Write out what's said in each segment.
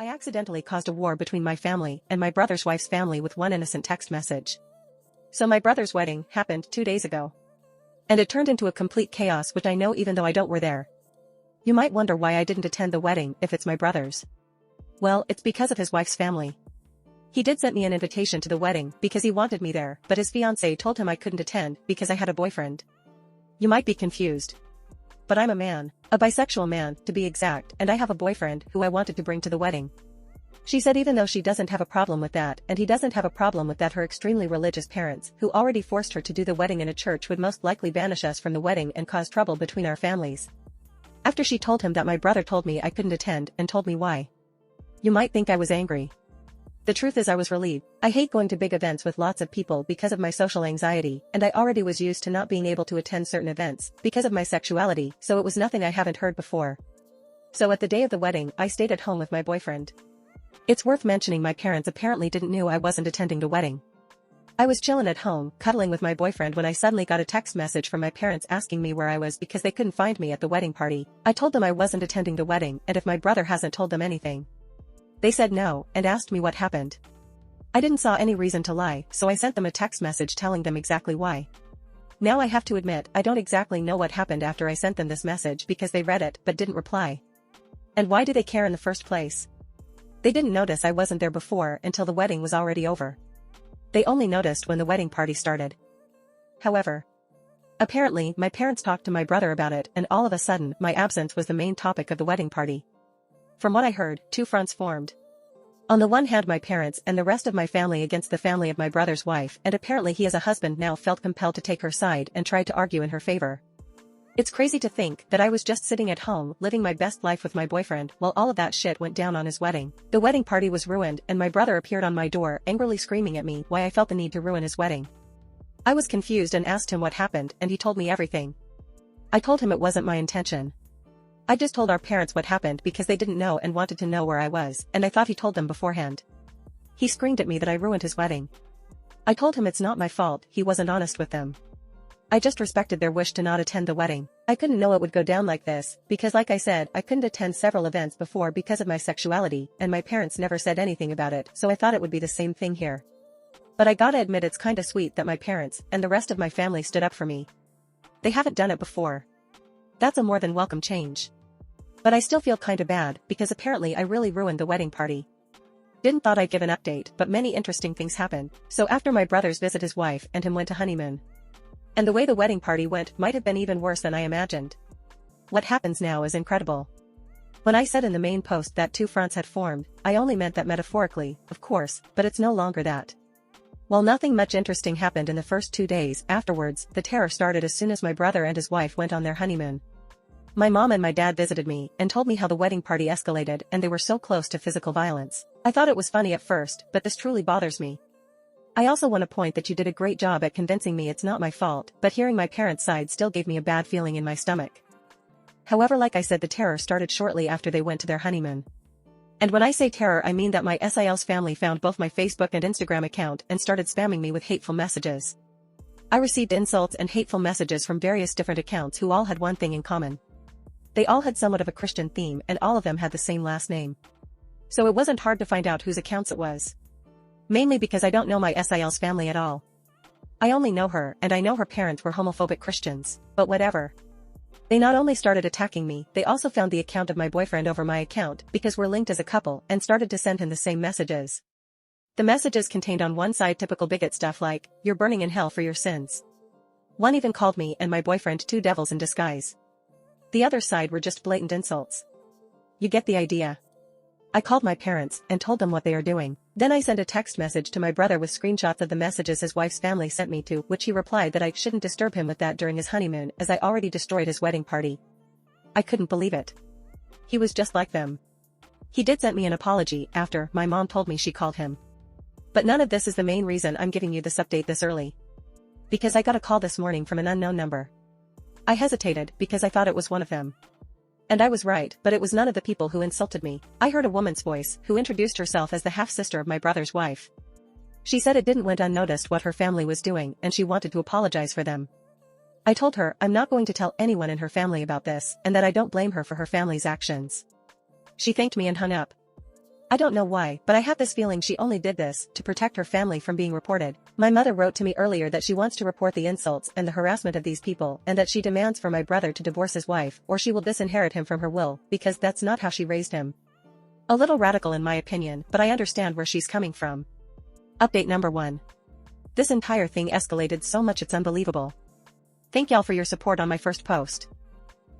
I accidentally caused a war between my family and my brother's wife's family with one innocent text message. So my brother's wedding happened 2 days ago. And it turned into a complete chaos, which I know even though I don't were there. You might wonder why I didn't attend the wedding if it's my brother's. Well, it's because of his wife's family. He did send me an invitation to the wedding because he wanted me there, but his fiance told him I couldn't attend because I had a boyfriend. You might be confused. But I'm a man, a bisexual man, to be exact, and I have a boyfriend who I wanted to bring to the wedding. She said even though she doesn't have a problem with that and he doesn't have a problem with that, her extremely religious parents, who already forced her to do the wedding in a church, would most likely banish us from the wedding and cause trouble between our families. After she told him that, my brother told me I couldn't attend and told me why. You might think I was angry. The truth is I was relieved. I hate going to big events with lots of people because of my social anxiety, and I already was used to not being able to attend certain events because of my sexuality, so it was nothing I haven't heard before. So at the day of the wedding, I stayed at home with my boyfriend. It's worth mentioning my parents apparently didn't know I wasn't attending the wedding. I was chillin' at home, cuddling with my boyfriend, when I suddenly got a text message from my parents asking me where I was because they couldn't find me at the wedding party. I told them I wasn't attending the wedding and if my brother hasn't told them anything. They said no, and asked me what happened. I didn't saw any reason to lie, so I sent them a text message telling them exactly why. Now I have to admit, I don't exactly know what happened after I sent them this message because they read it but didn't reply. And why do they care in the first place? They didn't notice I wasn't there before until the wedding was already over. They only noticed when the wedding party started. However, apparently my parents talked to my brother about it, and all of a sudden my absence was the main topic of the wedding party. From what I heard, two fronts formed. On the one hand, my parents and the rest of my family against the family of my brother's wife, and apparently he as a husband now felt compelled to take her side and tried to argue in her favor. It's crazy to think that I was just sitting at home living my best life with my boyfriend while all of that shit went down on his wedding. The wedding party was ruined and my brother appeared on my door angrily screaming at me why I felt the need to ruin his wedding. I was confused and asked him what happened, and he told me everything. I told him it wasn't my intention. I just told our parents what happened because they didn't know and wanted to know where I was, and I thought he told them beforehand. He screamed at me that I ruined his wedding. I told him it's not my fault, he wasn't honest with them. I just respected their wish to not attend the wedding. I couldn't know it would go down like this, because like I said, I couldn't attend several events before because of my sexuality, and my parents never said anything about it, so I thought it would be the same thing here. But I gotta admit, it's kinda sweet that my parents and the rest of my family stood up for me. They haven't done it before. That's a more than welcome change. But I still feel kinda bad, because apparently I really ruined the wedding party. Didn't thought I'd give an update, but many interesting things happened. So after my brothers visit his wife and him went to honeymoon. And the way the wedding party went might have been even worse than I imagined. What happens now is incredible. When I said in the main post that two fronts had formed, I only meant that metaphorically, of course, but it's no longer that. While nothing much interesting happened in the first 2 days, afterwards, the terror started as soon as my brother and his wife went on their honeymoon. My mom and my dad visited me and told me how the wedding party escalated and they were so close to physical violence. I thought it was funny at first, but this truly bothers me. I also want to point that you did a great job at convincing me it's not my fault, but hearing my parents' side still gave me a bad feeling in my stomach. However, like I said, the terror started shortly after they went to their honeymoon. And when I say terror, I mean that my SIL's family found both my Facebook and Instagram account and started spamming me with hateful messages. I received insults and hateful messages from various different accounts who all had one thing in common. They all had somewhat of a Christian theme and all of them had the same last name. So it wasn't hard to find out whose accounts it was. Mainly because I don't know my SIL's family at all. I only know her, and I know her parents were homophobic Christians, but whatever. They not only started attacking me, they also found the account of my boyfriend over my account because we're linked as a couple and started to send him the same messages. The messages contained on one side typical bigot stuff like, "You're burning in hell for your sins." One even called me and my boyfriend two devils in disguise. The other side were just blatant insults. You get the idea. I called my parents and told them what they are doing. Then I sent a text message to my brother with screenshots of the messages his wife's family sent me, to which he replied that I shouldn't disturb him with that during his honeymoon as I already destroyed his wedding party. I couldn't believe it. He was just like them. He did send me an apology after my mom told me she called him. But none of this is the main reason I'm giving you this update this early. Because I got a call this morning from an unknown number. I hesitated because I thought it was one of them. And I was right, but it was none of the people who insulted me. I heard a woman's voice who introduced herself as the half-sister of my brother's wife. She said it didn't went unnoticed what her family was doing and she wanted to apologize for them. I told her I'm not going to tell anyone in her family about this and that I don't blame her for her family's actions. She thanked me and hung up. I don't know why, but I have this feeling she only did this to protect her family from being reported. My mother wrote to me earlier that she wants to report the insults and the harassment of these people and that she demands for my brother to divorce his wife or she will disinherit him from her will because that's not how she raised him. A little radical in my opinion, but I understand where she's coming from. Update number 1. This entire thing escalated so much it's unbelievable. Thank y'all for your support on my first post.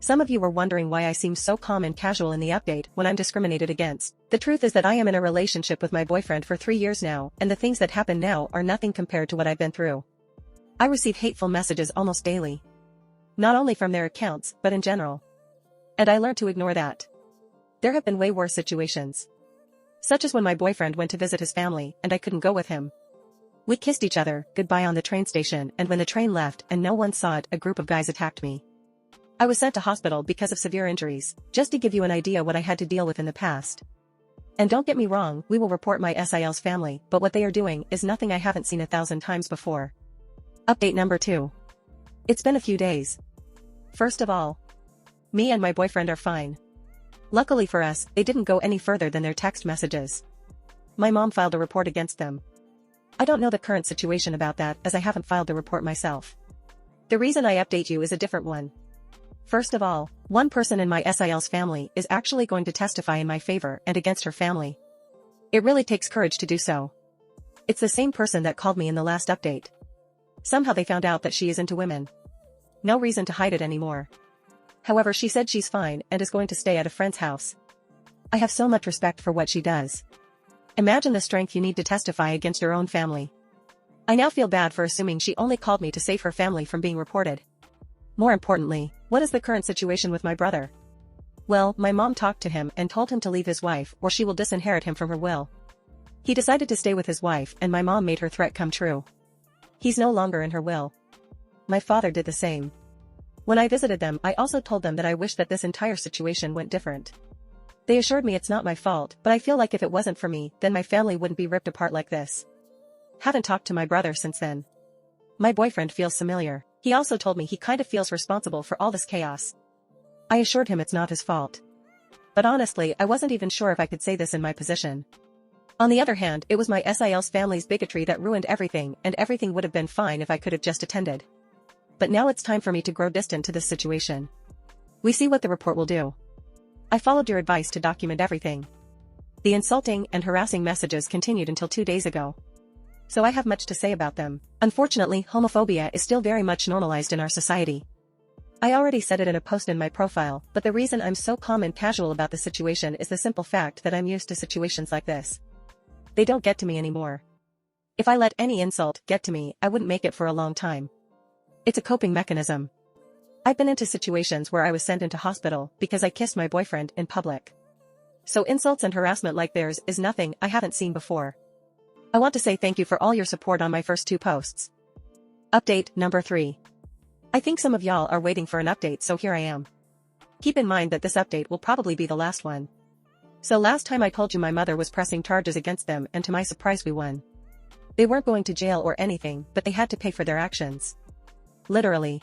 Some of you were wondering why I seem so calm and casual in the update when I'm discriminated against. The truth is that I am in a relationship with my boyfriend for 3 years now, and the things that happen now are nothing compared to what I've been through. I receive hateful messages almost daily. Not only from their accounts, but in general. And I learned to ignore that. There have been way worse situations. Such as when my boyfriend went to visit his family and I couldn't go with him. We kissed each other goodbye on the train station, and when the train left and no one saw it, a group of guys attacked me. I was sent to hospital because of severe injuries, just to give you an idea what I had to deal with in the past. And don't get me wrong, we will report my SIL's family, but what they are doing is nothing I haven't seen 1,000 times before. Update number 2. It's been a few days. First of all, me and my boyfriend are fine. Luckily for us, they didn't go any further than their text messages. My mom filed a report against them. I don't know the current situation about that as I haven't filed the report myself. The reason I update you is a different one. First of all, one person in my SIL's family is actually going to testify in my favor and against her family. It really takes courage to do so. It's the same person that called me in the last update. Somehow they found out that she is into women. No reason to hide it anymore. However, she said she's fine and is going to stay at a friend's house. I have so much respect for what she does. Imagine the strength you need to testify against your own family. I now feel bad for assuming she only called me to save her family from being reported. More importantly, what is the current situation with my brother? Well, my mom talked to him and told him to leave his wife or she will disinherit him from her will. He decided to stay with his wife and my mom made her threat come true. He's no longer in her will. My father did the same. When I visited them, I also told them that I wish that this entire situation went different. They assured me it's not my fault, but I feel like if it wasn't for me, then my family wouldn't be ripped apart like this. Haven't talked to my brother since then. My boyfriend feels familiar. He also told me he kind of feels responsible for all this chaos. I assured him it's not his fault. But honestly, I wasn't even sure if I could say this in my position. On the other hand, it was my SIL's family's bigotry that ruined everything, and everything would have been fine if I could have just attended. But now it's time for me to grow distant to this situation. We see what the report will do. I followed your advice to document everything. The insulting and harassing messages continued until 2 days ago. So I have much to say about them. Unfortunately, homophobia is still very much normalized in our society. I already said it in a post in my profile, but the reason I'm so calm and casual about the situation is the simple fact that I'm used to situations like this. They don't get to me anymore. If I let any insult get to me, I wouldn't make it for a long time. It's a coping mechanism. I've been into situations where I was sent into hospital because I kissed my boyfriend in public. So insults and harassment like theirs is nothing I haven't seen before. I want to say thank you for all your support on my first 2 posts. Update number 3. I think some of y'all are waiting for an update, so here I am. Keep in mind that this update will probably be the last one. So last time I told you my mother was pressing charges against them, and to my surprise we won. They weren't going to jail or anything, but they had to pay for their actions. Literally.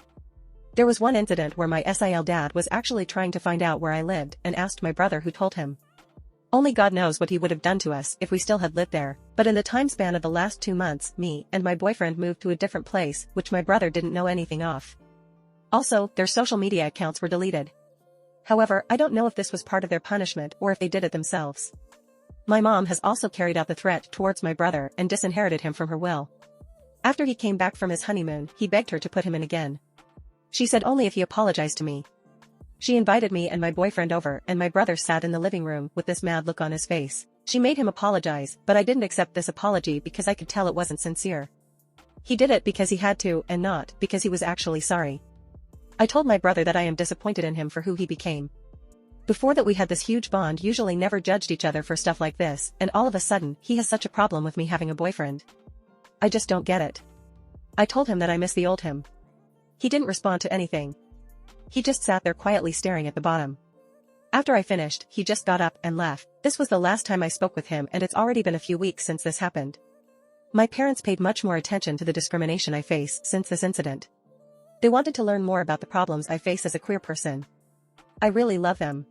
There was one incident where my SIL dad was actually trying to find out where I lived and asked my brother who told him. Only God knows what he would have done to us if we still had lived there, but in the time span of the last 2 months, me and my boyfriend moved to a different place, which my brother didn't know anything of. Also, their social media accounts were deleted. However, I don't know if this was part of their punishment or if they did it themselves. My mom has also carried out the threat towards my brother and disinherited him from her will. After he came back from his honeymoon, he begged her to put him in again. She said only if he apologized to me. She invited me and my boyfriend over, and my brother sat in the living room with this mad look on his face. She made him apologize, but I didn't accept this apology because I could tell it wasn't sincere. He did it because he had to, and not because he was actually sorry. I told my brother that I am disappointed in him for who he became. Before that we had this huge bond, usually never judged each other for stuff like this, and all of a sudden, he has such a problem with me having a boyfriend. I just don't get it. I told him that I miss the old him. He didn't respond to anything. He just sat there quietly staring at the bottom. After I finished, he just got up and left. This was the last time I spoke with him, and it's already been a few weeks since this happened. My parents paid much more attention to the discrimination I face since this incident. They wanted to learn more about the problems I face as a queer person. I really love them.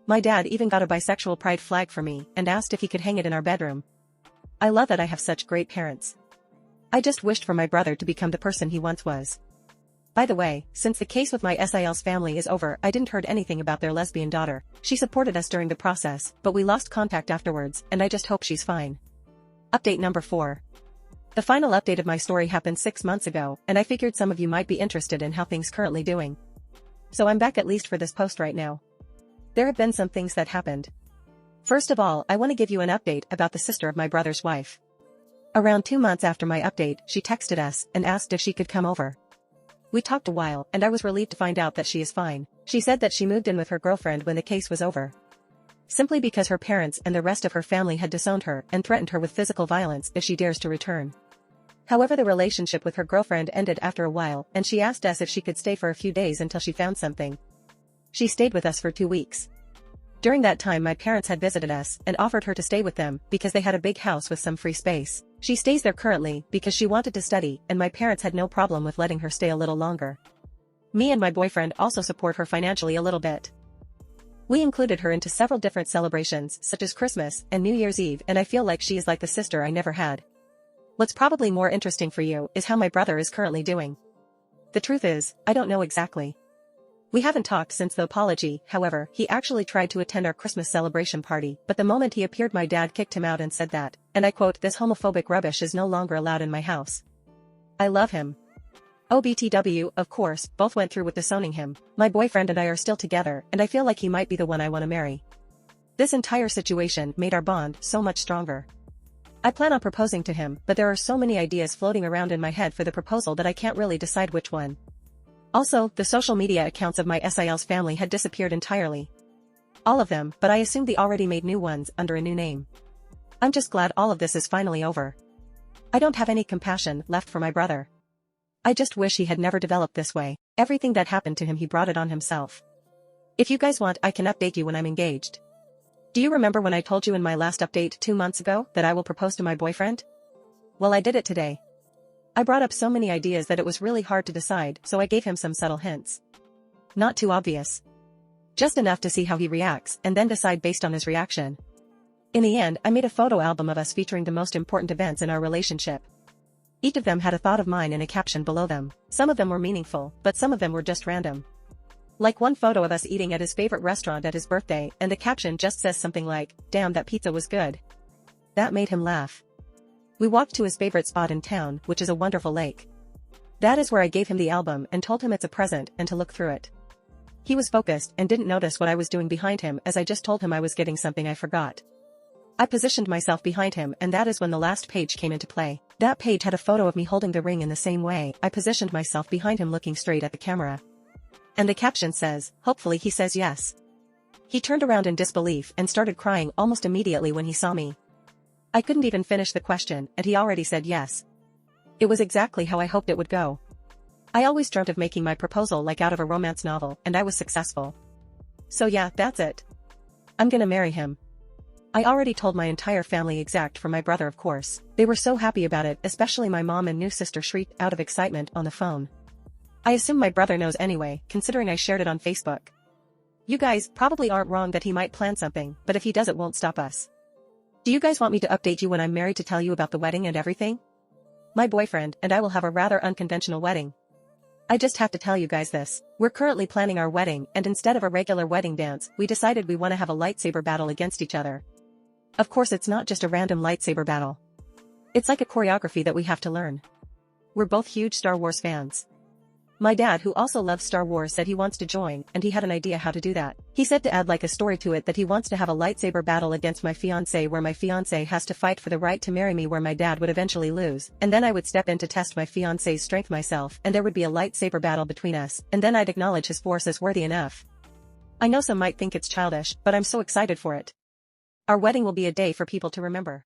My dad even got a bisexual pride flag for me and asked if he could hang it in our bedroom. I love that I have such great parents. I just wished for my brother to become the person he once was. By the way, since the case with my SIL's family is over, I didn't heard anything about their lesbian daughter. She supported us during the process, but we lost contact afterwards, and I just hope she's fine. Update number 4. The final update of my story happened 6 months ago, and I figured some of you might be interested in how things currently doing. So I'm back at least for this post right now. There have been some things that happened. First of all, I want to give you an update about the sister of my brother's wife. Around 2 months after my update, she texted us and asked if she could come over. We talked a while, and I was relieved to find out that she is fine. She said that she moved in with her girlfriend when the case was over. Simply because her parents and the rest of her family had disowned her and threatened her with physical violence if she dares to return. However, the relationship with her girlfriend ended after a while, and she asked us if she could stay for a few days until she found something. She stayed with us for 2 weeks. During that time, my parents had visited us and offered her to stay with them because they had a big house with some free space. She stays there currently because she wanted to study, and my parents had no problem with letting her stay a little longer. Me and my boyfriend also support her financially a little bit. We included her into several different celebrations such as Christmas and New Year's Eve, and I feel like she is like the sister I never had. What's probably more interesting for you is how my brother is currently doing. The truth is, I don't know exactly. We haven't talked since the apology. However, he actually tried to attend our Christmas celebration party, but the moment he appeared, my dad kicked him out and said that, and I quote, "This homophobic rubbish is no longer allowed in my house." I love him. OBTW, of course, both went through with disowning him. My boyfriend and I are still together, and I feel like he might be the one I want to marry. This entire situation made our bond so much stronger. I plan on proposing to him, but there are so many ideas floating around in my head for the proposal that I can't really decide which one. Also, the social media accounts of my SIL's family had disappeared entirely. All of them, but I assumed they already made new ones under a new name. I'm just glad all of this is finally over. I don't have any compassion left for my brother. I just wish he had never developed this way. Everything that happened to him, he brought it on himself. If you guys want, I can update you when I'm engaged. Do you remember when I told you in my last update 2 months ago that I will propose to my boyfriend? Well, I did it today. I brought up so many ideas that it was really hard to decide, so I gave him some subtle hints. Not too obvious. Just enough to see how he reacts and then decide based on his reaction. In the end, I made a photo album of us featuring the most important events in our relationship. Each of them had a thought of mine and a caption below them. Some of them were meaningful, but some of them were just random. Like one photo of us eating at his favorite restaurant at his birthday, and the caption just says something like, "Damn, that pizza was good." That made him laugh. We walked to his favorite spot in town, which is a wonderful lake. That is where I gave him the album and told him it's a present and to look through it. He was focused and didn't notice what I was doing behind him, as I just told him I was getting something I forgot. I positioned myself behind him, and that is when the last page came into play. That page had a photo of me holding the ring in the same way. I positioned myself behind him looking straight at the camera. And the caption says, "Hopefully he says yes." He turned around in disbelief and started crying almost immediately when he saw me. I couldn't even finish the question, and he already said yes. It was exactly how I hoped it would go. I always dreamt of making my proposal like out of a romance novel, and I was successful. So yeah, that's it. I'm gonna marry him. I already told my entire family except for my brother, of course. They were so happy about it, especially my mom and new sister shrieked out of excitement on the phone. I assume my brother knows anyway, considering I shared it on Facebook. You guys probably aren't wrong that he might plan something, but if he does, it won't stop us. Do you guys want me to update you when I'm married to tell you about the wedding and everything? My boyfriend and I will have a rather unconventional wedding. I just have to tell you guys this. We're currently planning our wedding, and instead of a regular wedding dance, we decided we want to have a lightsaber battle against each other. Of course, it's not just a random lightsaber battle. It's like a choreography that we have to learn. We're both huge Star Wars fans. My dad, who also loves Star Wars, said he wants to join, and he had an idea how to do that. He said to add like a story to it, that he wants to have a lightsaber battle against my fiance, where my fiance has to fight for the right to marry me, where my dad would eventually lose, and then I would step in to test my fiance's strength myself, and there would be a lightsaber battle between us, and then I'd acknowledge his force as worthy enough. I know some might think it's childish, but I'm so excited for it. Our wedding will be a day for people to remember.